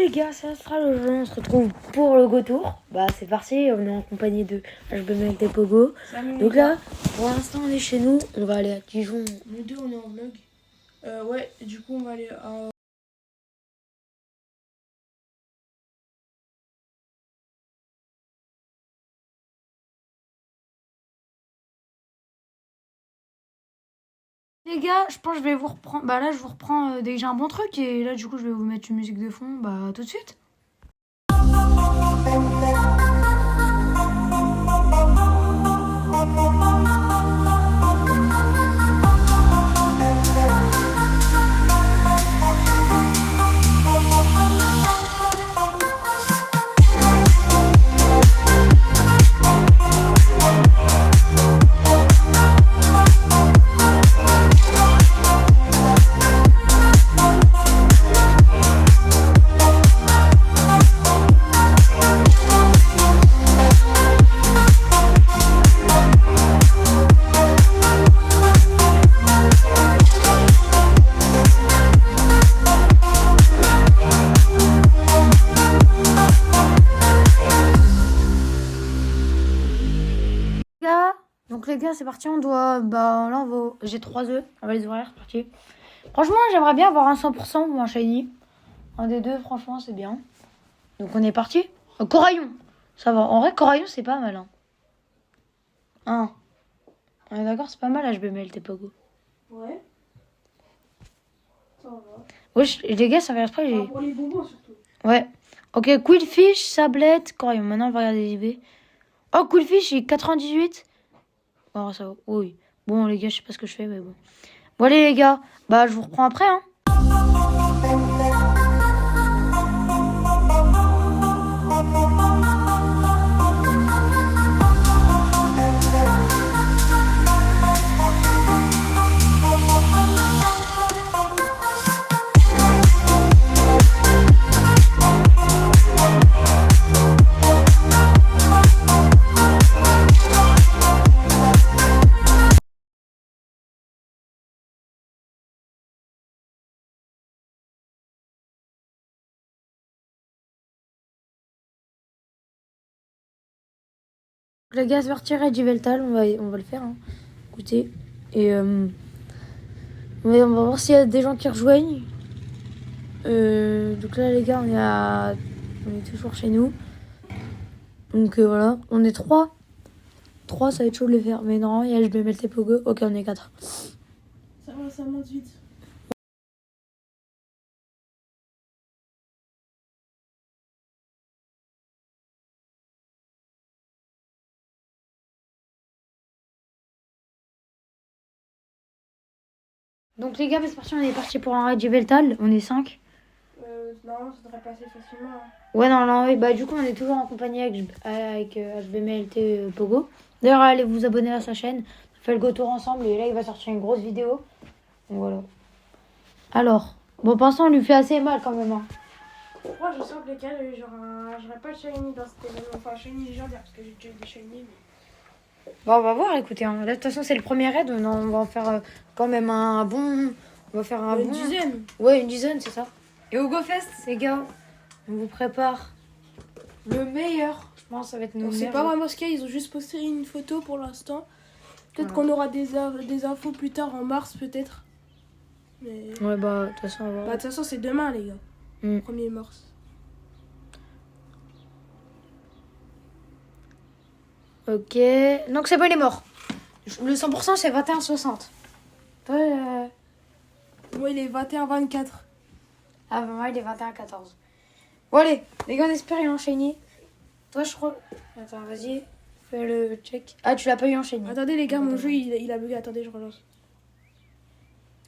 les gars, ça sera le jeu. On se retrouve pour le Go Tour. Bah c'est parti, on est en compagnie de HBML des Pogo. Donc là, pour l'instant on est chez nous. On va aller à Dijon. Nous deux on est en vlog. Ouais, du coup on va aller à... Les gars, je pense que je vais vous reprendre. Bah là je vous reprends dès que j'ai un bon truc. Et là du coup je vais vous mettre une musique de fond. Bah tout de suite. Donc les gars, c'est parti, on doit... Bah là, on va... J'ai 3 œufs, on va les ouvrir, c'est parti. Franchement, j'aimerais bien avoir un 100% ou un shiny. Un des deux, franchement, c'est bien. Donc on est parti. Coraillon, ça va. En vrai, Coraillon, c'est pas mal. Hein. On est d'accord, c'est pas mal, HBML, t'es pas go. Ouais. Ça va. Wesh, les gars, ça va pas. Pour les bonbons surtout. Ouais. Ok, Quillfish, Sablette, Coraillon. Maintenant, on va regarder les IB. Oh, Quillfish, il est 98. Oh, ça va. Oui. Bon, les gars, je sais pas ce que je fais, mais bon. Bon, allez, les gars. Bah, je vous reprends après, hein. Les gars, c'est parti, Regiveltal, on va le faire, hein. Écoutez. Et on va voir s'il y a des gens qui rejoignent. Donc là, les gars, on est toujours chez nous. Donc voilà, on est 3. 3, ça va être chaud de les faire. Mais non, il y a HBML Pogo. Ok, on est 4. Ça va, ça monte vite. Donc les gars, c'est parti, on est parti pour un Regiveltal. On est 5. Normalement, ça devrait passer facilement. Hein. Ouais, non, oui. Bah, du coup, on est toujours en compagnie avec HBMLT Pogo. D'ailleurs, allez vous abonner à sa chaîne. On fait le Go Tour ensemble. Et là, il va sortir une grosse vidéo. Donc voilà. Alors, bon, pour l'instant, on lui fait assez mal quand même. Hein. Moi, je sens que les gars, j'aurais pas de shiny dans cet événement. Enfin, shiny légendaire, parce que j'ai déjà eu des shiny. Mais... Bon, on va voir, écoutez. Hein. Là, de toute façon, c'est le premier raid. On va en faire quand même un bon. On va faire un une bon. dizaine. Ouais, une dizaine, c'est ça. Et au GoFest, les gars, on vous prépare le meilleur. Je pense que ça va être nos C'est meilleurs. pas vraiment ce qu'il y a, ils ont juste posté une photo pour l'instant. Peut-être Voilà. qu'on aura des infos plus tard en mars, peut-être. Mais... Ouais, bah, de toute façon, on va voir. Bah, de toute façon, c'est demain, les gars. 1er mars. Ok. Donc, c'est bon, il est mort. Le 100%, c'est 21,60. Toi, Moi, il est 21-24. ah, bah, moi, il est 21,14. Bon, allez, les gars, on espère qu'il est enchaîné. Toi, je crois. Attends, vas-y. Fais le check. Ah, tu l'as pas eu enchaîné. Attendez, les gars, mon jeu, il a bugué. Attendez, je relance.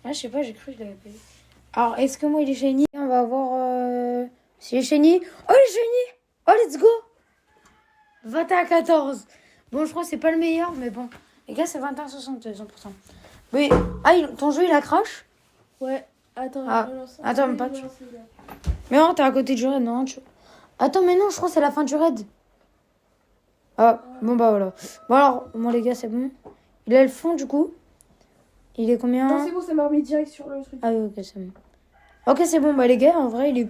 Ah, je sais pas, j'ai cru que je l'avais pas eu. Alors, est-ce que moi, il est shiny? On va voir s'il est shiny. Oh, il est shiny! Oh, let's go! 21,14. Bon, je crois que c'est pas le meilleur, mais bon. Les gars, c'est 21,60, 100%. Oui. Ah, ton jeu, il a crash? Ouais, attends, Ah, je relance. attends, mais pas tu... Mais non, t'es à côté du raid, non tu... Attends, mais non, je crois que c'est la fin du raid. Ah, bon, bah voilà. Bon, alors, moi, les gars, c'est bon. Il a le fond, du coup. Il est combien? Non, c'est bon, ça m'a remis direct sur le truc. Ah oui, ok, c'est bon. Ok, c'est bon, bah les gars, en vrai, il est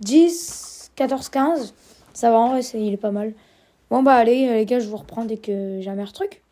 10, 14, 15. Ça va, en vrai, il est pas mal. Bon, bah, allez, les gars, je vous reprends dès que j'ai un meilleur truc.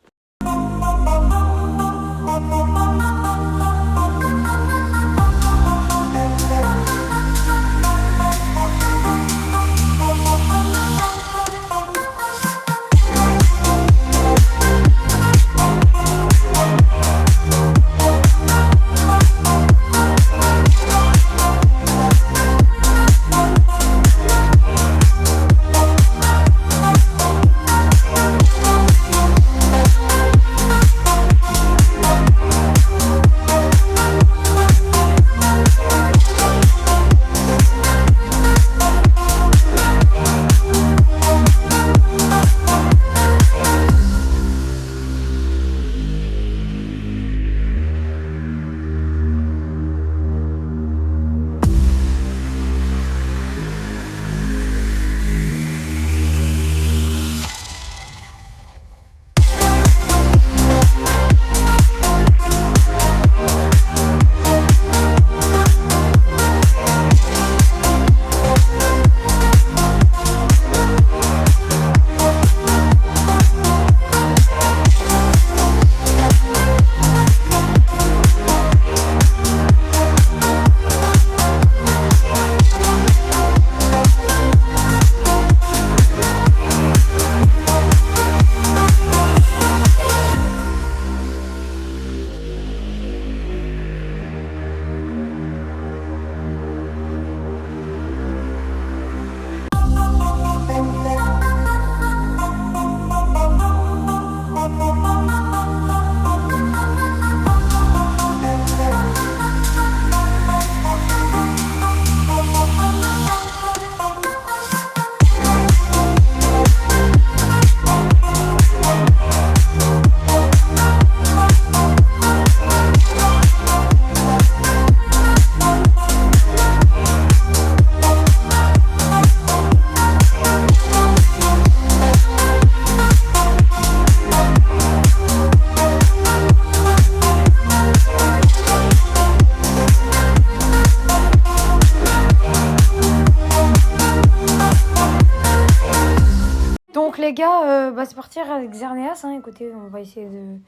Donc les gars, bah, c'est parti avec Xerneas, hein. Écoutez, on va essayer de...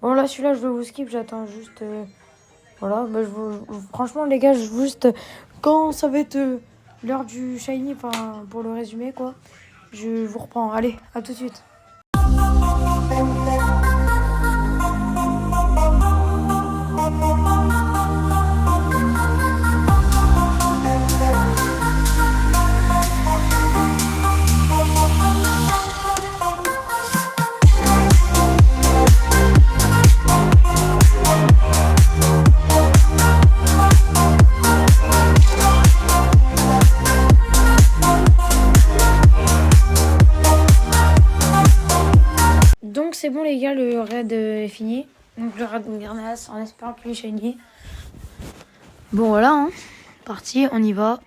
Bon là celui-là je vais vous skip, j'attends juste... Voilà, bah, franchement les gars, juste quand ça va être l'heure du shiny, enfin pour le résumé quoi, je vous reprends. Allez, à tout de suite. Donc c'est bon les gars, le raid est fini. Donc le raid de Xerneas en espérant qu'il est shiny. Bon voilà, hein. Parti, on y va.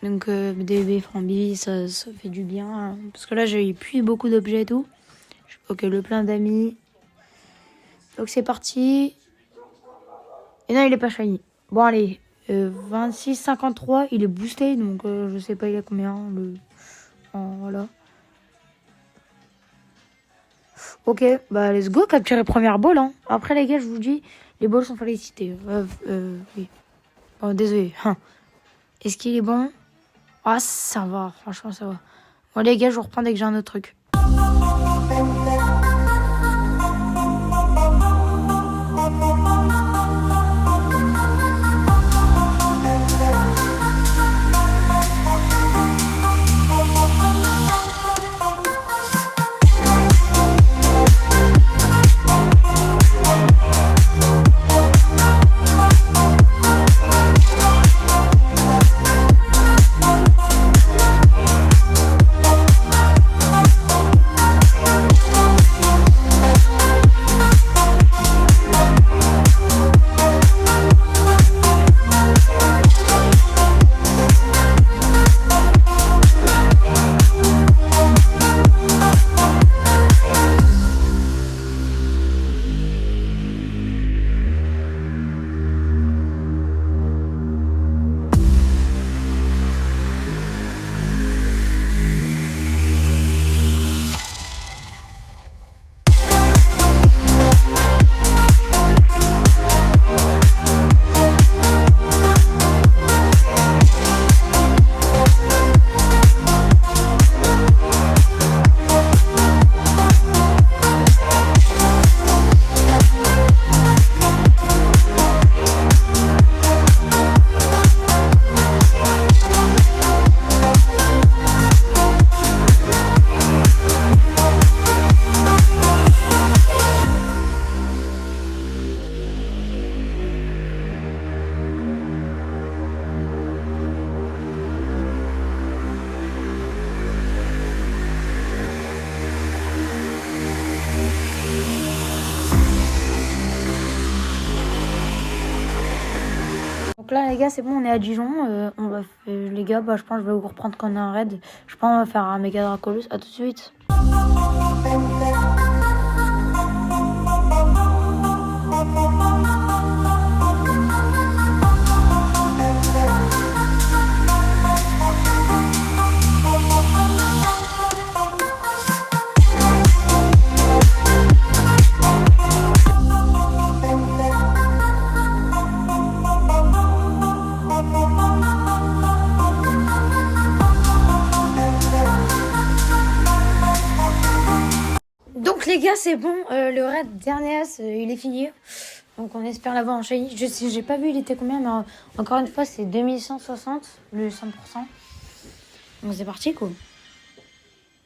Donc DB Frambi, ça fait du bien. Hein. Parce que là j'ai plus beaucoup d'objets et tout. Ok, le plein d'amis. Donc c'est parti. Et non, il est pas shiny. Bon allez, 26,53, il est boosté. Donc je sais pas il est combien. Voilà. Ok, bah let's go, capturer première ball. Hein. Après les gars, je vous dis, les balls sont félicités. Oui. Oh, désolé. Hein. Est-ce qu'il est bon? Ah, ça va, franchement, ça va. Bon les gars, je vous reprends dès que j'ai un autre truc. là, les gars, c'est bon, on est à Dijon. On va les gars, bah, je pense que je vais vous reprendre quand on a un raid. Je pense qu'on va faire un méga Dracolos. À tout de suite. Donc les gars, c'est bon, le raid d'Erneas, il est fini. Donc on espère l'avoir en shiny. Je sais, j'ai pas vu il était combien, mais encore une fois, c'est 2160, le 100%. Donc c'est parti, quoi.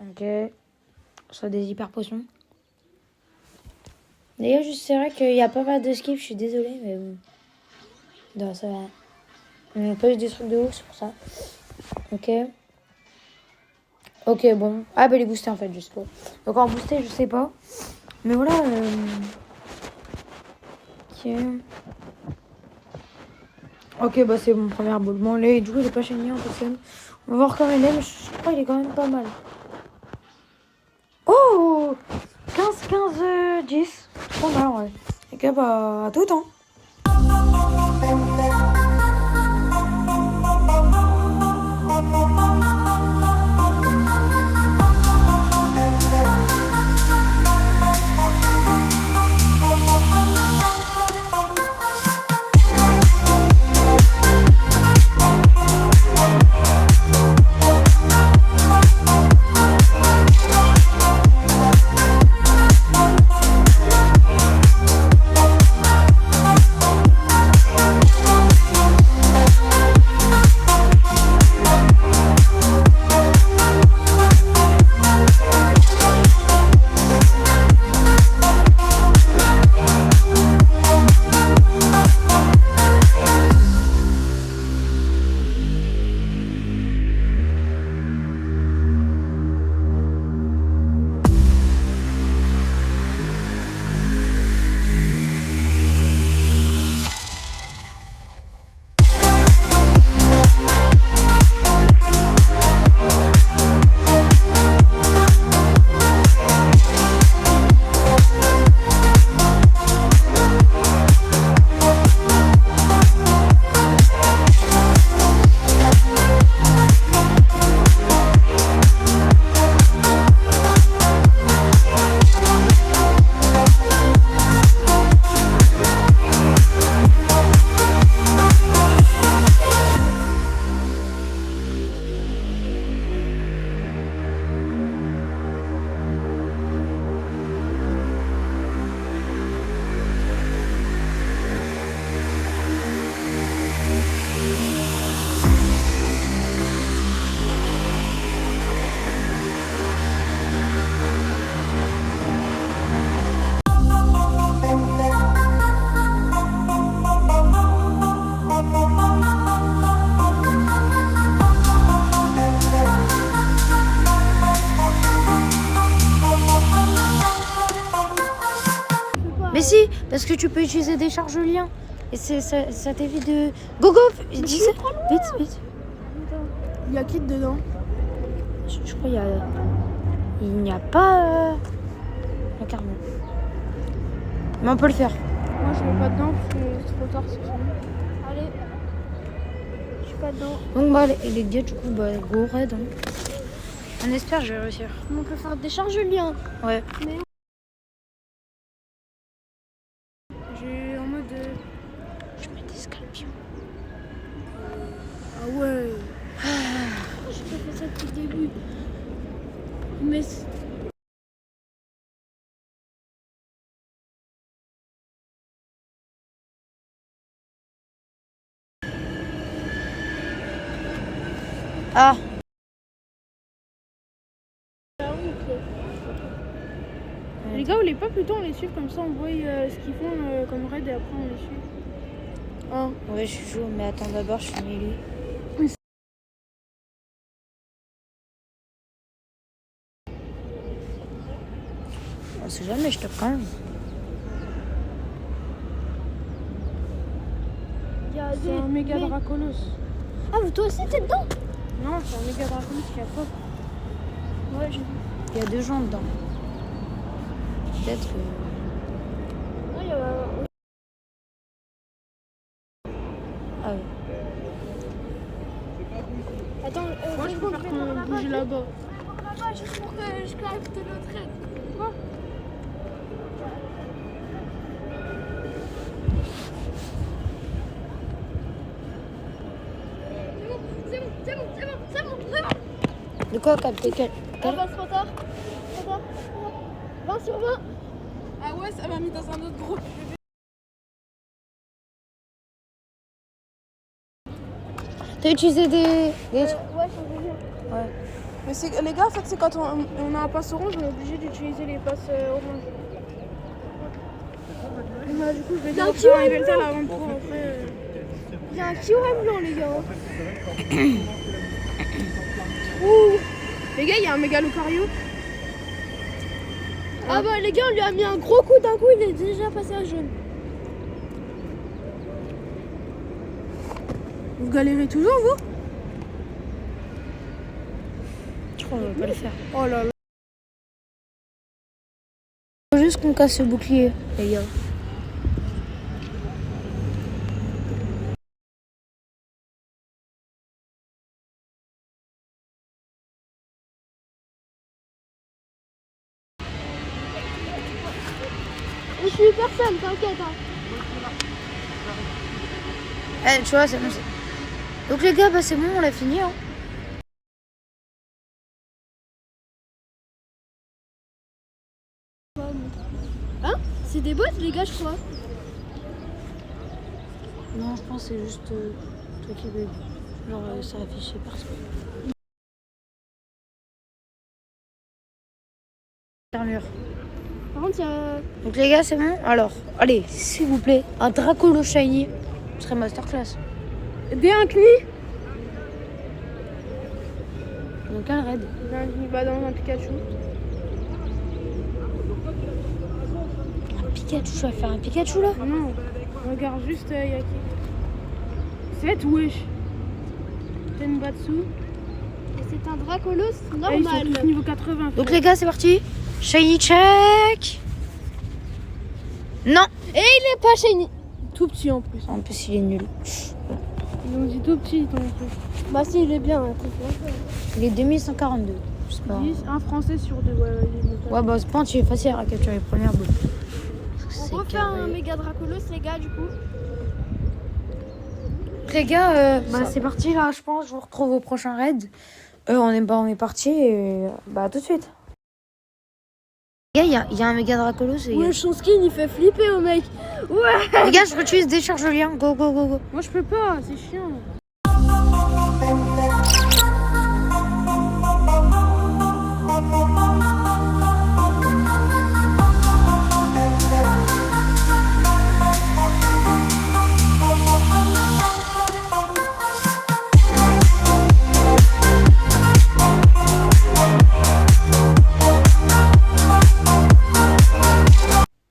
Ok. Soit des hyper potions. D'ailleurs, c'est vrai qu'il y a pas mal de skips, je suis désolée, mais bon. Non, ça va. On pose des trucs de ouf, c'est pour ça. Ok. Ok, bon. Ah, bah, les boostés, en fait, je sais pas. Donc, en boosté, je sais pas. Mais voilà. Ok. Ok, bah, c'est mon premier boule. Bon, là, du coup, il est pas shiny en personne. On va voir comment il est, mais je crois qu'il est quand même pas mal. Oh 10. C'est pas mal, en vrai. Ok, bah, à tout temps. Mais si, parce que tu peux utiliser des charges liens. Et ça t'évite de... Go, go, dis ça. Vite, vite. Il y a qui dedans? Je crois qu'il y a... Il n'y a pas... Le carbone. Mais on peut le faire. Moi je vais pas dedans parce que c'est trop tard, c'est fini. Allez. Je suis pas dedans. Donc bah les gars, du coup, bah go raid. Hein. On espère que je vais réussir. On peut faire des charges liens. Ouais. Mais... J'ai en mode... Je mets des scalpions. Ah ouais. J'ai pas fait ça depuis le début. Mais... Ah. Les gars, vous voulez pas plutôt on les suivre comme ça, on voit ce qu'ils font comme raid et après on les suit. Hein? Ouais, je suis chaud, mais attends, d'abord, je finis lui. On sait jamais, je te prends. Il y a C'est un méga Dracolos. Ah, toi aussi t'es dedans? Non, c'est un méga Dracolos qui a pop. Ouais, j'ai vu. Il y a 2 gens dedans. Peut-être que... Ouais, il y a... Ah ouais. Attends, Moi, je préfère qu'on bouge là-bas. Juste pour que je capte notre aide. Quoi? C'est bon. De quoi capter quel... Ah bah, c'est trop tard. 20 sur 20. Ah ouais, ça m'a mis dans un autre groupe. T'as utilisé des... Ouais, je suis Ouais. Mais c'est, les gars, en fait, c'est quand on a un passe orange, on est obligé d'utiliser les passes orange. Bah, du coup, je vais Il y a un devoir faire un kiwi Yveltal avant de pouvoir après. Il y a un kiwi blanc, les gars. Ouh. Les gars, il y a un méga Lucario. Ah bah, les gars, on lui a mis un gros coup d'un coup, il est déjà passé à jaune. Vous galérez toujours, vous? Je crois qu'on va pas le faire. Oh là là. Faut juste qu'on casse ce bouclier, les gars. Je suis personne, t'inquiète. Hein. Eh, tu vois, c'est bon. Donc les gars, bah c'est bon, on l'a fini. Hein. Hein? C'est des bots, les gars, je crois. Non, je pense que c'est juste toi qui bug. Genre, ça affichait partout. Armure. Par contre, il y a... Donc les gars, c'est bon. Alors, allez, s'il vous plaît, un Dracolo Shiny. Ce serait masterclass. Des Incni. Donc quel raid? Bah, dans un Pikachu. Un Pikachu, je vais faire un Pikachu là? Non, regarde juste, il y a qui? 7, wesh. Tenbatsu. Et c'est un Dracolos Ah, ils sont normal. tous niveau 80. Donc les gars, c'est parti. Shiny check. Non. Et il est pas shiny. Tout petit en plus. En plus, il est nul. Ils ont dit tout petit, donc. Bah si, il est bien. Hein, Il est 2142. Je sais pas. 10, un français sur deux. Ouais, il est Ouais, bah, ce point, tu es facile à capturer les premières boules. On refait un méga Dracolos, les gars, du coup. Les gars, bah, c'est parti là, je pense. Je vous retrouve au prochain raid. On est parti et bah, tout de suite. Les gars, il y a un méga Dracolos. Ouais, son skin, il fait flipper au mec. Ouais. Les gars, je réutilise des charges de lien. Go, go, go, go. Moi, je peux pas, c'est chiant.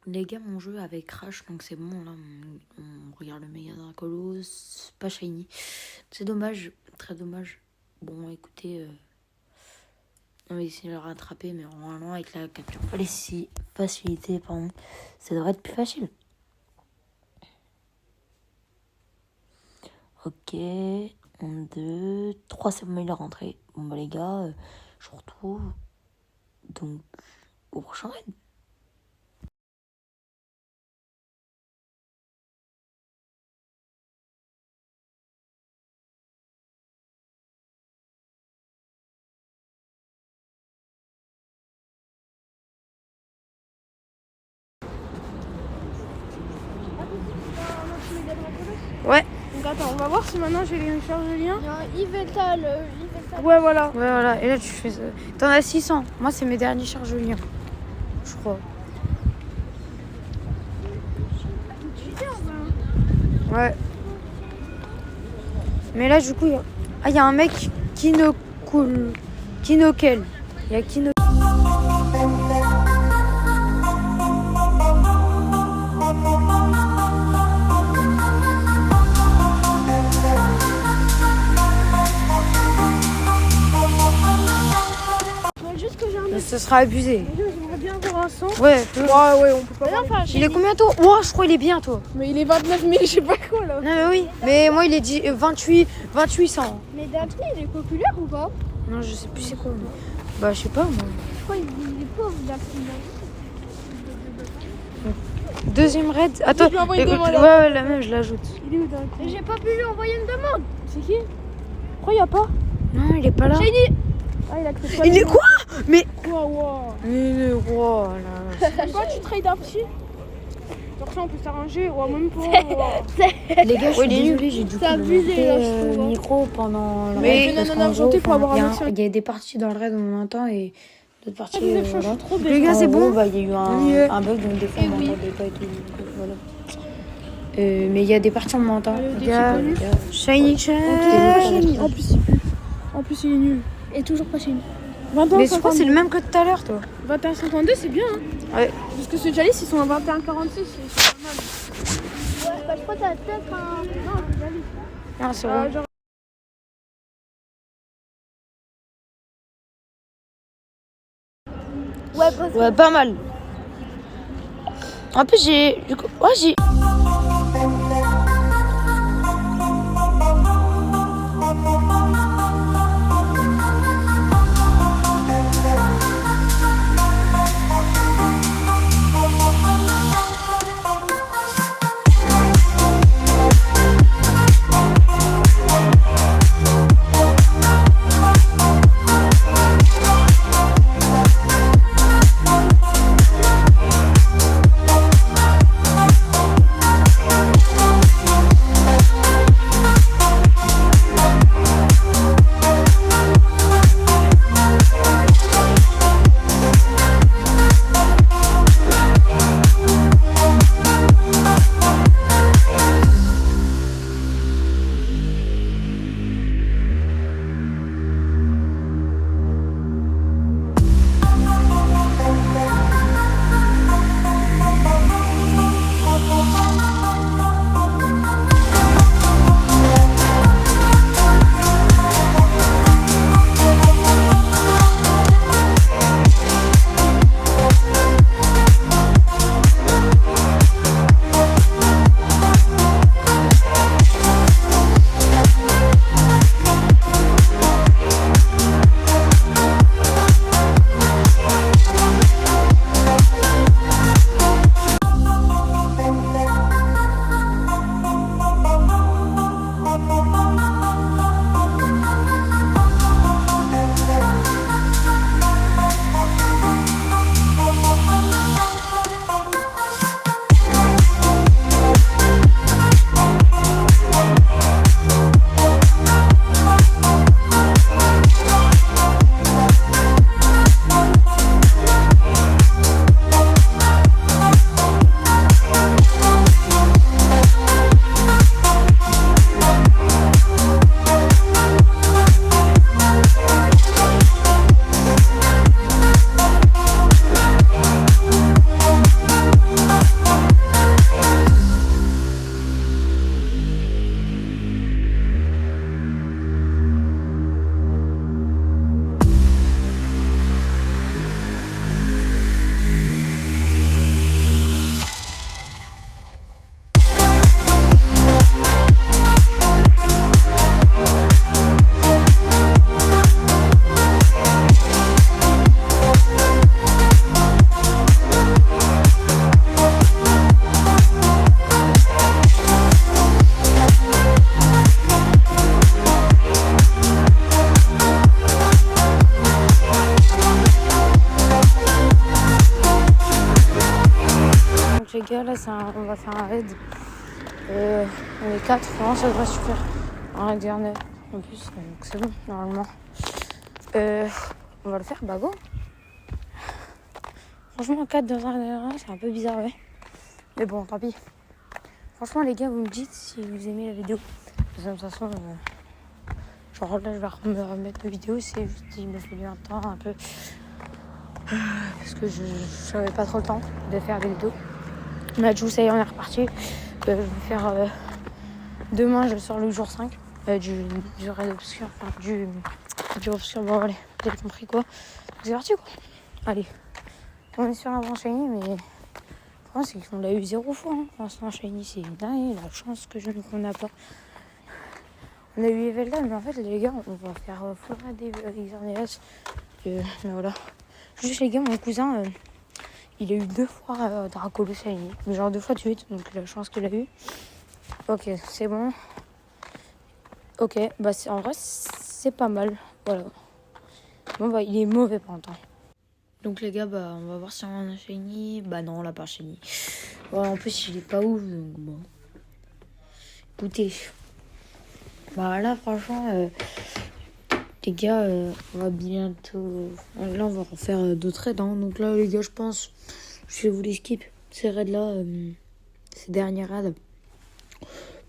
Les gars, mon jeu avait crash, donc c'est bon. Là, on regarde le méga Dracolos. Pas shiny. C'est dommage, très dommage. Bon, écoutez, on va essayer de le rattraper, mais normalement, avec la capture facilité, pardon, ça devrait être plus facile. Ok, 1, 2, 3, c'est bon, il est rentré. Bon, bah, les gars, je vous retrouve donc au prochain raid. Ouais. Donc attends, on va voir si maintenant j'ai les charges de lien. Il y a un Yveltal. Ouais, voilà. Ouais, voilà. Et là, tu fais ça. T'en as 600. Moi, c'est mes derniers charges de lien. Je crois. Ouais. Mais là, du coup, il y a un mec qui no cool. Qui no quel. Il y a qui no. Ce sera abusé. J'aimerais bien avoir un 100. Ouais, Ouais, on peut pas. il est combien toi? Oh, je crois qu'il est bien toi. Mais il est 29 000, je sais pas quoi là. Non mais oui, mais moi il est dit 2800. Mais Daphné, il est populaire ou pas? Non, je sais plus c'est quoi. Mais... Bah, je sais pas moi. Je crois qu'il est pauvre, Daphné. Deuxième raid. Attends, Je lui ai envoyé une écoute, demande, ouais, la même, je l'ajoute. Il est où dans Mais j'ai pas pu lui envoyer une demande. C'est qui? Pourquoi il y a pas? Non, il est pas là. Shiny. Ah, il a accepté. Il est quoi? Mais. Wow. Il est roi là. Pourquoi tu trades un petit? Genre ça on peut s'arranger, ou même pas. Wow. Les gars, je suis désolée, j'ai du coup C'est abusé, là, je trouve, le hein. micro pendant le Mais raid, parce non, qu'en argenté gros, pour avoir un il y a- ancien. il y a des parties dans le raid où on entend et d'autres parties. Des échanges, voilà. trop bien. Les gars, En c'est gros, bon. Il y a eu un bug, donc des fois on n'entendait pas et tout. Donc, voilà. Mais il y a des parties où on m'entend. Allez, au Les gars, défi les gars. Shiny Chan. Shiny. En plus il pue. En plus il est nul. Et toujours pas Shiny. 21 Mais je crois que c'est 52. le même que tout à l'heure, toi. 21 52 c'est bien hein. Ouais. Parce que ceux de Jalis ils sont à 21 46, c'est pas mal. Ouais, bah je crois que t'as peut-être un. Non, c'est Jalis. Non, c'est bon. Genre Ouais, bref. Ouais, pas mal. En plus, j'ai. Du coup, ouais, j'ai. Les gars, là, on va faire un raid. On est 4, vraiment, ça devrait suffire. Un raid dernier en plus, donc c'est bon, normalement. On va le faire, bah go. Franchement, 4 dans un raid, c'est un peu bizarre, ouais. Mais bon, tant pis. Franchement, les gars, vous me dites si vous aimez la vidéo. De toute façon, genre là, je vais me remettre de vidéo. C'est juste qu'il me fallu un temps un peu. Parce que je n'avais pas trop le temps de faire des vidéos. Là, du coup, ça y est, on est reparti. Je vais faire. Demain, je sors le jour 5 du raid obscur. Enfin, du obscur. Bon, allez, vous avez compris quoi. Donc, c'est parti quoi. Allez, on est sur un shiny, mais le problème c'est qu'on l'a eu 0 fois. Hein. L'instant shiny, c'est dingue, la chance qu'on n'a pas. On a eu Evelyn, mais en fait, les gars, on va faire Flora des Xerneas. Mais voilà. Juste, les gars, mon cousin, il a eu 2 fois Dracolo shiny, mais genre 2 fois de suite, donc la chance qu'il a eu. Ok, c'est bon. Ok, bah en vrai, c'est pas mal. Voilà. Bon, bah, il est mauvais pour l'instant. Donc les gars, bah on va voir si on a un shiny. Bah non, on l'a pas shiny. Ouais, en plus, il est pas ouf, donc bon. Écoutez. Bah là, franchement, les gars, on va bientôt... Là, on va refaire d'autres raids. Hein. Donc là, les gars, je pense, je vais vous les skip. Ces raids-là, ces derniers raids.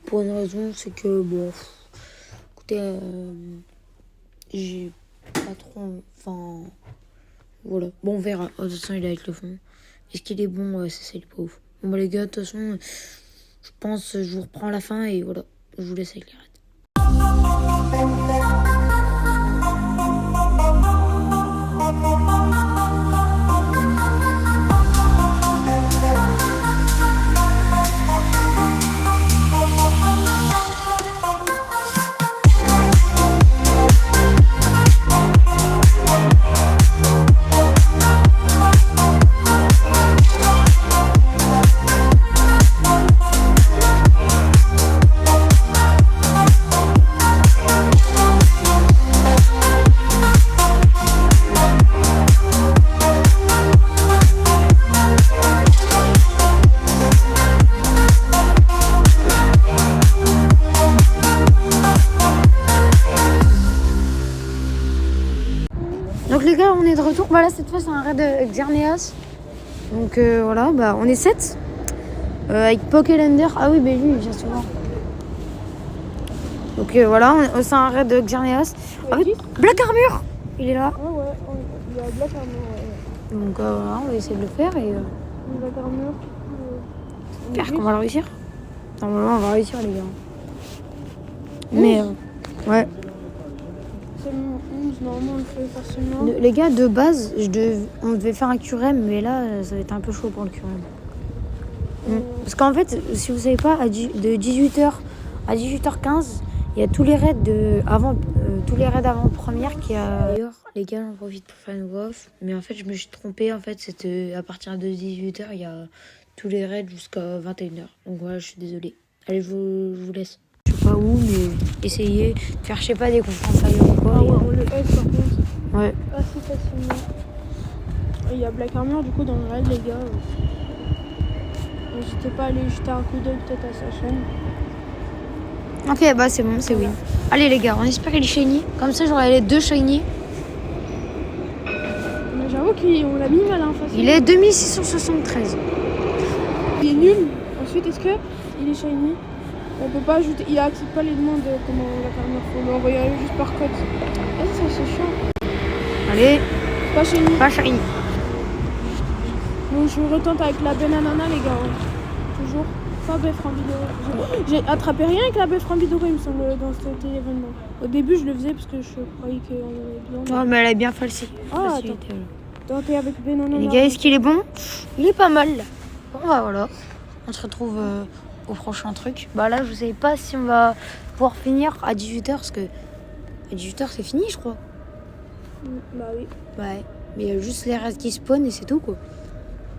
Pour une raison, c'est que, bon... Écoutez, j'ai pas trop... Enfin... Voilà. Bon, on verra. Oh, de toute façon, il est avec le fond. Est-ce qu'il est bon? Ouais, c'est il est pas ouf. Bon, bah les gars, de toute façon, je pense, je vous reprends à la fin et voilà. Je vous laisse avec les raids. Donc les gars, on est de retour. Bah là, cette fois, c'est un raid de Xerneas. Donc voilà, bah on est 7. Avec Pokélender. Ah oui, bah lui, il vient souvent. Donc voilà, c'est un raid de Xerneas. Ah oui, Black Armor. Il est là. Ah ouais, il y a Black Armor, ouais. Donc voilà, on va essayer de le faire et... Black Armor. J'espère qu'on va le réussir. Normalement, on va réussir, les gars. Mais ouais. C'est mon 11, normalement on le fait facilement. Les gars, de base, on devait faire un QRM, mais là, ça va être un peu chaud pour le QRM. Parce qu'en fait, si vous savez pas, de 18h à 18h15, il y a tous les raids avant première qui a... D'ailleurs, les gars, j'en profite pour faire une voix off. Mais en fait, je me suis trompée. En fait, c'était à partir de 18h, il y a tous les raids jusqu'à 21h. Donc voilà, je suis désolée. Allez, je vous laisse. Je sais pas où, mais essayez de faire, je sais pas, des confrontations ou quoi. Ah ouais, on le aide par contre. Ouais. Assez facilement. Et il y a Black Armor du coup dans le raid, les gars. N'hésitez pas à aller jeter un coup d'œil peut-être à sa chaîne. Ok, bah c'est bon, c'est win. Allez les gars, on espère qu'il est shiny. Comme ça, j'aurai les 2 shiny. Mais j'avoue qu'on l'a mis mal, hein, facilement. Il est 2673. Il est nul. Ensuite, est-ce que il est shiny? On peut pas ajouter. Il accepte pas les demandes comment Black Armor. Faut l'envoyer juste par code. Ah, ça c'est chiant. Allez, Pas shiny. pas shiny. Donc je retente avec la banana, les gars. Toujours. Pas bête Frambidoro. J'ai attrapé rien avec la bête Frambidoro, il me semble, dans cet événement. Au début, je le faisais parce que je croyais qu'on avait besoin. Non, mais elle est bien falsifiée. Ah, attends. Tentez avec banana. Les gars, est-ce qu'il est bon? Il est pas mal. Bon, bah voilà. On se retrouve au prochain truc. Bah là, je sais pas si on va pouvoir finir à 18h parce que à 18h, c'est fini, je crois. Bah oui. Ouais. Mais il y a juste les restes qui spawnent et c'est tout, quoi.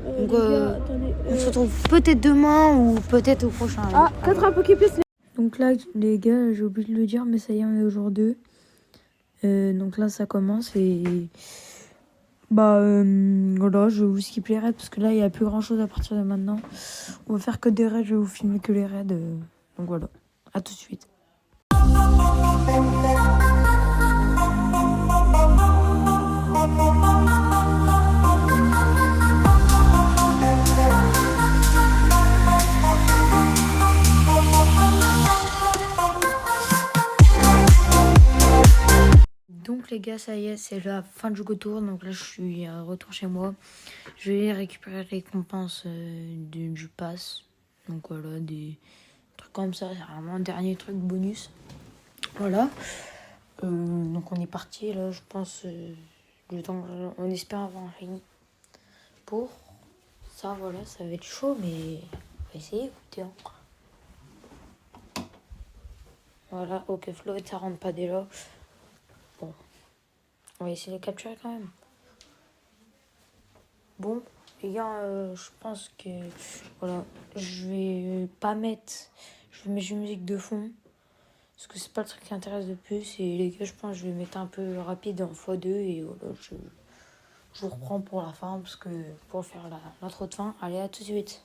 Donc, gars, attendez, on se retrouve peut-être demain ou peut-être au prochain. Ah, 4 un Poképiece. Donc là, les gars, j'ai oublié de le dire, mais ça y est, on est au jour 2. Donc là, ça commence et... Bah, voilà, je vais vous skip les raids parce que là, il n'y a plus grand-chose à partir de maintenant. On va faire que des raids, je vais vous filmer que les raids. Donc voilà, à tout de suite. Donc les gars, ça y est, c'est la fin du Go Tour. Donc là, je suis retour chez moi. Je vais récupérer les récompenses du pass. Donc voilà, des trucs comme ça. C'est vraiment un dernier truc bonus. Voilà. Donc on est parti là, je pense Le temps on espère avoir un shiny. Pour ça, voilà, ça va être chaud, mais on va essayer, écoutez. Hein. Voilà, ok, float, ça rentre pas déjà. Bon, on va essayer de les capturer quand même. Bon, les gars, je pense que voilà, je vais pas mettre, je vais mettre une musique de fond parce que c'est pas le truc qui intéresse le plus. Et les gars, je pense que je vais mettre un peu rapide en x2 et voilà, je vous reprends pour la fin parce que pour faire l'intro de fin. Allez, à tout de suite.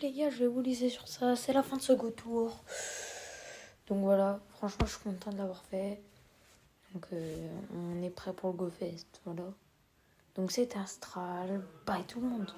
Les gars, je vais vous laisser sur ça. C'est la fin de ce go tour. Donc voilà, franchement, je suis contente de l'avoir fait. Donc on est prêt pour le Go Fest. Voilà. Donc c'était Astral. Bye tout le monde.